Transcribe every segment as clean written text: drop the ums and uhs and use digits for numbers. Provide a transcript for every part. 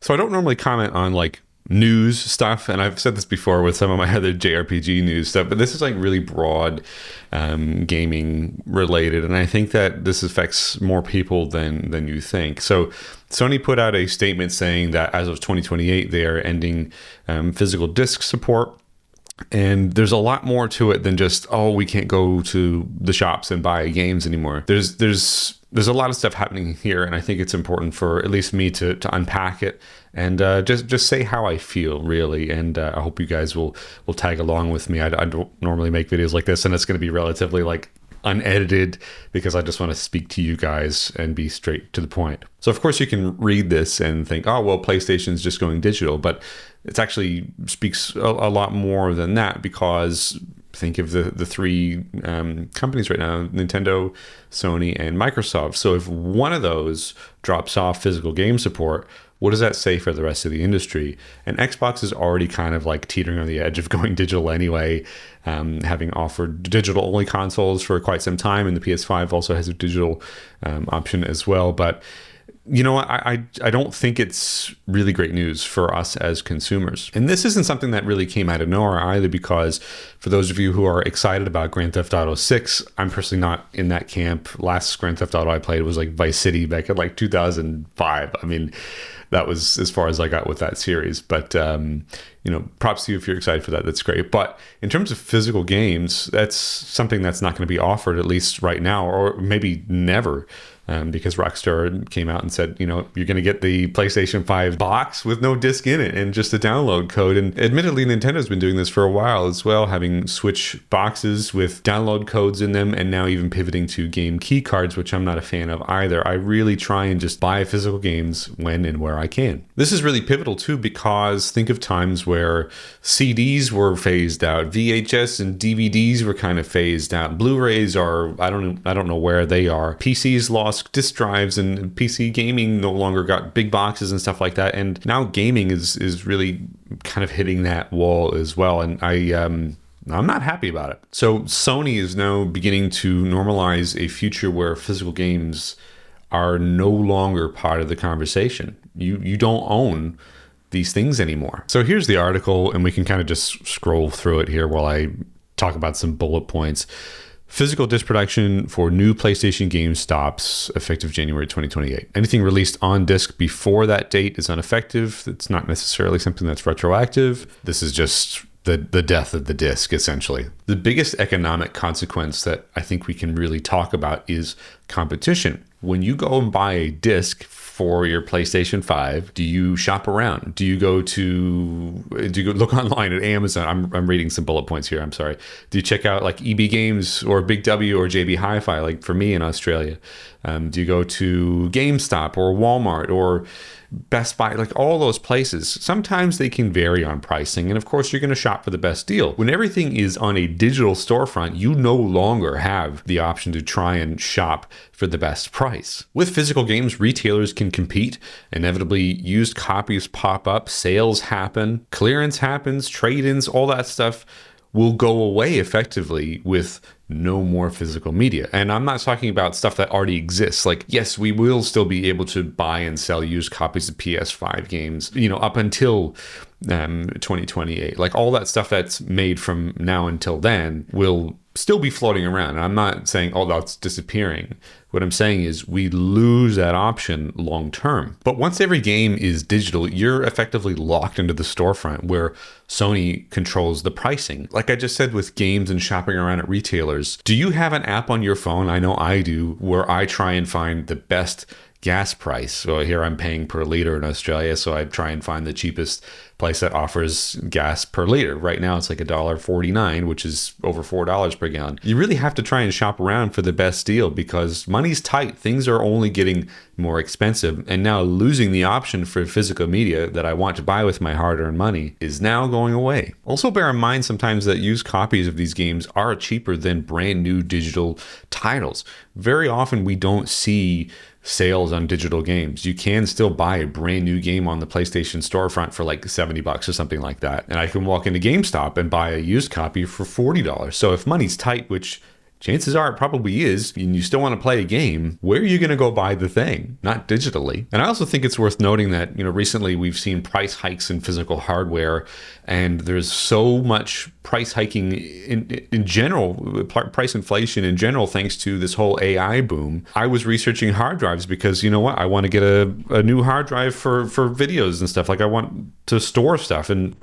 So I don't normally comment on like news stuff, and I've said this before with some of my other JRPG news stuff, but this is like really broad gaming related, and I think that this affects more people than you think. So Sony put out a statement saying that as of 2028 they are ending physical disc support. And there's a lot more to it than just, oh, we can't go to the shops and buy games anymore. There's a lot of stuff happening here, and I think it's important for at least me to unpack it and just say how I feel, really. And I hope you guys will tag along with me. I don't normally make videos like this, and it's going to be relatively like unedited because I just want to speak to you guys and be straight to the point. So of course you can read this and think, oh, well, PlayStation's just going digital, but it actually speaks a lot more than that, because think of the three companies right now, Nintendo, Sony, and Microsoft. So if one of those drops off physical game support, what does that say for the rest of the industry? And Xbox is already kind of like teetering on the edge of going digital anyway, having offered digital-only consoles for quite some time, and the PS5 also has a digital option as well. But you know what? I don't think it's really great news for us as consumers. And this isn't something that really came out of nowhere either, because for those of you who are excited about Grand Theft Auto 6, I'm personally not in that camp. Last Grand Theft Auto I played was like Vice City back in like 2005. I mean, that was as far as I got with that series. But, props to you if you're excited for that. That's great. But in terms of physical games, that's something that's not going to be offered, at least right now, or maybe never. Because Rockstar came out and said, you're going to get the PlayStation 5 box with no disc in it and just a download code. And admittedly, Nintendo's been doing this for a while as well, having Switch boxes with download codes in them, and now even pivoting to game key cards, which I'm not a fan of either. I really try and just buy physical games when and where I can. This is really pivotal too, because think of times where CDs were phased out, VHS and DVDs were kind of phased out. Blu-rays are, I don't know where they are. PCs lost disk drives, and PC gaming no longer got big boxes and stuff like that. And now gaming is really kind of hitting that wall as well. And I'm not happy about it. So Sony is now beginning to normalize a future where physical games are no longer part of the conversation. You don't own these things anymore. So here's the article, and we can kind of just scroll through it here while I talk about some bullet points. Physical disc production for new PlayStation games stops effective January 2028. Anything released on disc before that date is ineffective. It's not necessarily something that's retroactive. This is just the death of the disc, essentially. The biggest economic consequence that I think we can really talk about is competition. When you go and buy a disc for your PlayStation 5, do you shop around? Do you go look online at Amazon? I'm reading some bullet points here, I'm sorry. Do you check out like EB Games or Big W or JB Hi-Fi, like for me in Australia? Do you go to GameStop or Walmart or Best Buy, like all those places? Sometimes they can vary on pricing, and of course you're going to shop for the best deal. When everything is on a digital storefront, you no longer have the option to try and shop for the best price. With physical games, retailers can compete. Inevitably, used copies pop up, sales happen, clearance happens, trade-ins, all that stuff will go away effectively with no more physical media. And I'm not talking about stuff that already exists. Like, yes, we will still be able to buy and sell used copies of PS5 games, up until 2028. Like all that stuff that's made from now until then will still be floating around. And I'm not saying, oh, that's disappearing. What I'm saying is we lose that option long term. But once every game is digital, you're effectively locked into the storefront where Sony controls the pricing. Like I just said with games and shopping around at retailers, do you have an app on your phone? I know I do, where I try and find the best gas price. So here I'm paying per liter in Australia, so I try and find the cheapest place that offers gas per liter. Right now it's like $1.49, which is over $4 per gallon. You really have to try and shop around for the best deal because money's tight. Things are only getting more expensive, and now losing the option for physical media that I want to buy with my hard-earned money is now going away. Also bear in mind sometimes that used copies of these games are cheaper than brand new digital titles. Very often we don't see sales on digital games. You can still buy a brand new game on the PlayStation storefront for like $70 or something like that. And I can walk into GameStop and buy a used copy for $40. So if money's tight, which chances are it probably is, and you still want to play a game, where are you going to go buy the thing? Not digitally. And I also think it's worth noting that, recently we've seen price hikes in physical hardware, and there's so much price hiking in general, price inflation in general, thanks to this whole AI boom. I was researching hard drives because, you know what, I want to get a new hard drive for videos and stuff. Like, I want to store stuff, and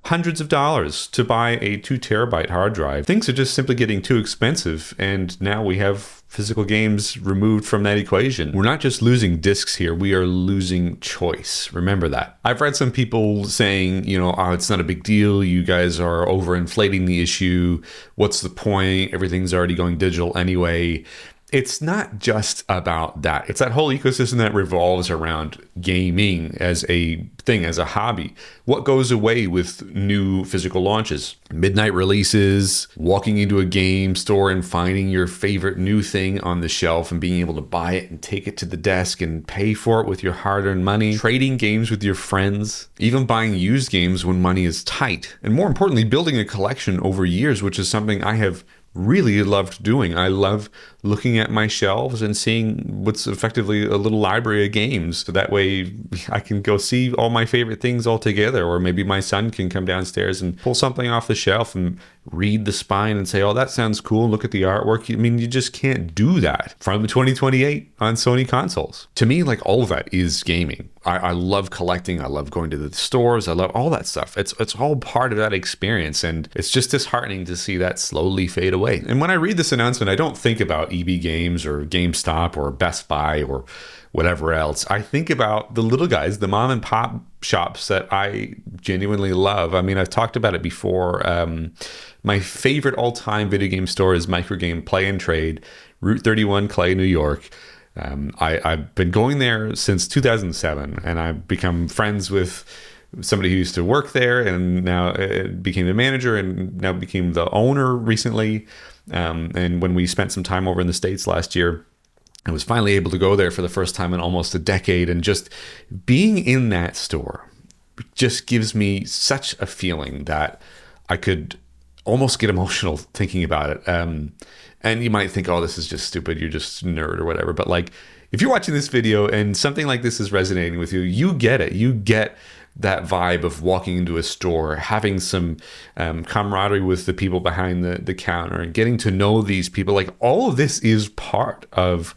hundreds of dollars to buy a 2 terabyte hard drive. Things are just simply getting too expensive, and now we have physical games removed from that equation. We're not just losing discs here, we are losing choice. Remember that. I've read some people saying, oh, it's not a big deal, you guys are overinflating the issue, what's the point, everything's already going digital anyway. It's not just about that. It's that whole ecosystem that revolves around gaming as a thing, as a hobby. What goes away with new physical launches? Midnight releases, walking into a game store and finding your favorite new thing on the shelf and being able to buy it and take it to the desk and pay for it with your hard-earned money, trading games with your friends, even buying used games when money is tight, and more importantly, building a collection over years, which is something I have really loved doing. I love looking at my shelves and seeing what's effectively a little library of games. So that way I can go see all my favorite things all together, or maybe my son can come downstairs and pull something off the shelf and read the spine and say, oh, that sounds cool. Look at the artwork. I mean, you just can't do that from 2028 on Sony consoles. To me, like, all of that is gaming. I love collecting. I love going to the stores. I love all that stuff. It's all part of that experience. And it's just disheartening to see that slowly fade away. And when I read this announcement, I don't think about EB Games or GameStop or Best Buy or whatever else. I think about the little guys, the mom and pop shops that I genuinely love. I mean, I've talked about it before. My favorite all-time video game store is Microgame Play and Trade, Route 31, Clay, New York. I've been going there since 2007, and I've become friends with somebody who used to work there, and now became the manager, and now became the owner recently. And when we spent some time over in the States last year, I was finally able to go there for the first time in almost a decade, and just being in that store just gives me such a feeling that I could almost get emotional thinking about it. And you might think, oh, this is just stupid, you're just a nerd or whatever. But like, if you're watching this video and something like this is resonating with you, you get it. You get that vibe of walking into a store, having some camaraderie with the people behind the counter, and getting to know these people. Like, all of this is part of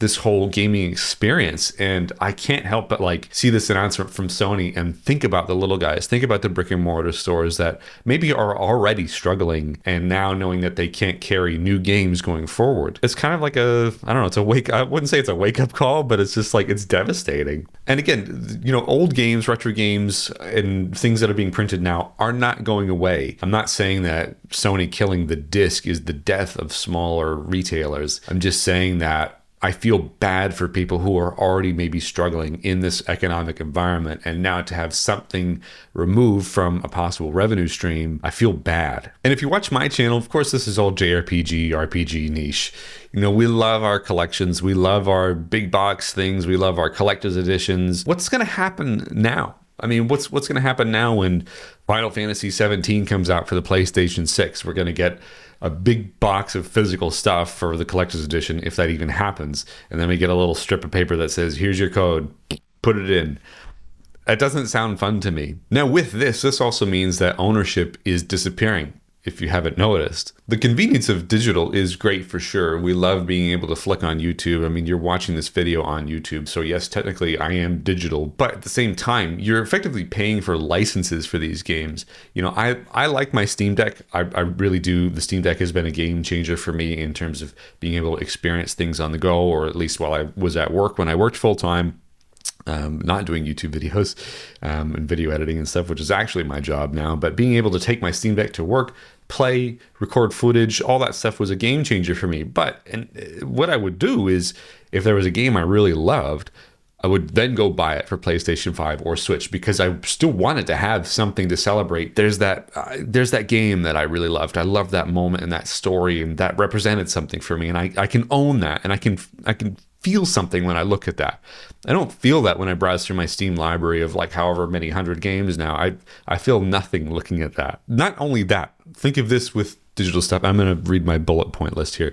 this whole gaming experience. And I can't help but like see this announcement from Sony and think about the little guys, think about the brick and mortar stores that maybe are already struggling, and now knowing that they can't carry new games going forward. It's kind of like I wouldn't say it's a wake up call, but it's just like, it's devastating. And again, old games, retro games, and things that are being printed now are not going away. I'm not saying that Sony killing the disc is the death of smaller retailers. I'm just saying that I feel bad for people who are already maybe struggling in this economic environment, and now to have something removed from a possible revenue stream, I feel bad. And if you watch my channel, of course, this is all JRPG, RPG niche. We love our collections. We love our big box things. We love our collector's editions. What's going to happen now? I mean, what's going to happen now when Final Fantasy 17 comes out for the PlayStation 6? We're going to get a big box of physical stuff for the collector's edition, if that even happens. And then we get a little strip of paper that says, here's your code, put it in. That doesn't sound fun to me. Now, with this also means that ownership is disappearing, if you haven't noticed. The convenience of digital is great for sure. We love being able to flick on YouTube. I mean, you're watching this video on YouTube, so yes, technically I am digital, but at the same time, you're effectively paying for licenses for these games. I like my Steam Deck. I really do. The Steam Deck has been a game changer for me in terms of being able to experience things on the go, or at least while I was at work when I worked full time. Not doing YouTube videos and video editing and stuff, which is actually my job now, but being able to take my Steam Deck to work, play, record footage, all that stuff was a game changer for me. But what I would do is, if there was a game I really loved, I would then go buy it for PlayStation 5 or Switch, because I still wanted to have something to celebrate. There's that game that I really loved. I loved that moment and that story, and that represented something for me, and I can own that, and I can feel something when I look at that. I don't feel that when I browse through my Steam library of like however many hundred games now. I feel nothing looking at that. Not only that, think of this with digital stuff. I'm going to read my bullet point list here.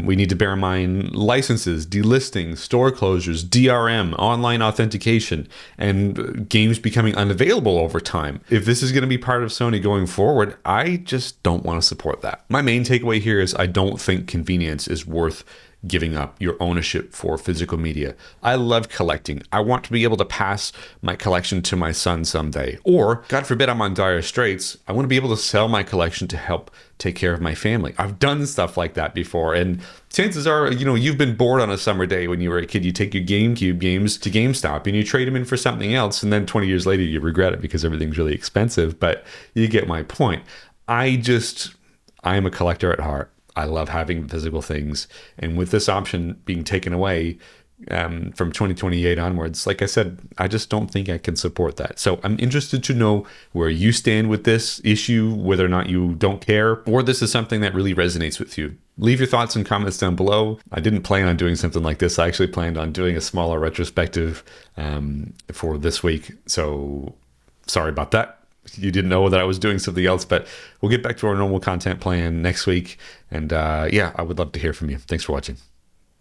We need to bear in mind licenses, delisting, store closures, DRM, online authentication, and games becoming unavailable over time. If this is going to be part of Sony going forward, I just don't want to support that. My main takeaway here is I don't think convenience is worth giving up your ownership for physical media. I love collecting. I want to be able to pass my collection to my son someday. Or, God forbid I'm on dire straits, I want to be able to sell my collection to help take care of my family. I've done stuff like that before. And chances are, you've been bored on a summer day when you were a kid. You take your GameCube games to GameStop and you trade them in for something else. And then 20 years later, you regret it because everything's really expensive. But you get my point. I am a collector at heart. I love having physical things. And with this option being taken away from 2028 onwards, like I said, I just don't think I can support that. So I'm interested to know where you stand with this issue, whether or not you don't care, or this is something that really resonates with you. Leave your thoughts and comments down below. I didn't plan on doing something like this. I actually planned on doing a smaller retrospective for this week. So sorry about that. You didn't know that I was doing something else, but we'll get back to our normal content plan next week. And I would love to hear from you. Thanks for watching.